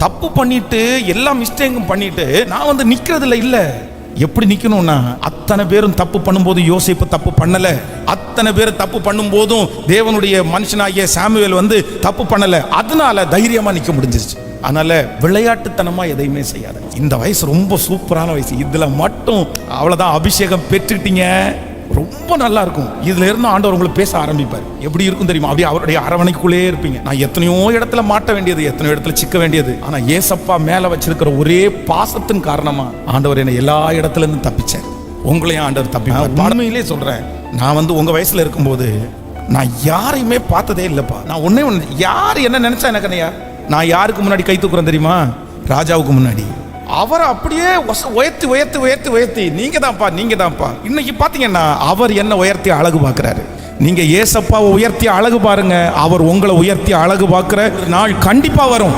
தப்பு பண்ணிட்டு எல்லா மிஸ்டேக்கும் பண்ணிட்டு நான் வந்து நிக்கிறதுல இல்ல. எப்படி நிக்கணும்னா, அத்தனை பேரும் தப்பு பண்ணும்போது யோசேப்பு தப்பு பண்ணல, அத்தனை பேர் தப்பு பண்ணும் போதும் தேவனுடைய மனுஷனாகிய சாமுவேல் வந்து தப்பு பண்ணல. அதனால தைரியமா நிக்க முடிஞ்சிருச்சு. அதனால விளையாட்டுத்தனமா எதையுமே செய்யாத. இந்த வயசு ரொம்ப சூப்பரான வயசு. இதுல மட்டும் அவ்வளவுதான், அபிஷேகம் பெற்றுட்டீங்க, ரொம்ப நல்லா இருக்கும். இதுல இருந்து ஆண்டவர் உங்களுக்கு பேச ஆரம்பிப்பார். எப்படி இருக்கும் தெரியுமா? அப்படியே அவருடைய அரவணைக்குள்ளே இருப்பீங்க. நான் எத்தனையோ இடத்துல மாட்ட வேண்டியது, எத்தனையோ இடத்துல சிக்க வேண்டியது. ஆனா ஏசப்பா மேல வச்சிருக்கிற ஒரே பாசத்தின் காரணமா ஆண்டவர் என்னை எல்லா இடத்துல இருந்து தப்பிச்சார். உங்களையும் ஆண்டவர் தப்பிப்பார். உண்மையிலே சொல்றேன், நான் வந்து உங்க வயசுல இருக்கும்போது நான் யாரையுமே பார்த்ததே இல்லப்பா. நான் ஒன்னே ஒன்று, யார் என்ன நினைச்சா எனக்கு என்னையா, நான் யாருக்கு முன்னாடி கை தூக்குறேன் தெரியுமா? ராஜாவுக்கு முன்னாடி. அவரை அப்படியே உயர்த்தி உயர்த்தி உயர்த்தி உயர்த்தி நீங்க தான்ப்பா. இன்னைக்கு பாத்தீங்கன்னா அவர் என்ன உயர்த்தி அழகு பார்க்கிறாரு. நீங்க ஏசப்பாவை உயர்த்தி அழகு பாருங்க, அவர் உங்களை உயர்த்தி அழகு பார்க்கிற நாள் கண்டிப்பா வரும்.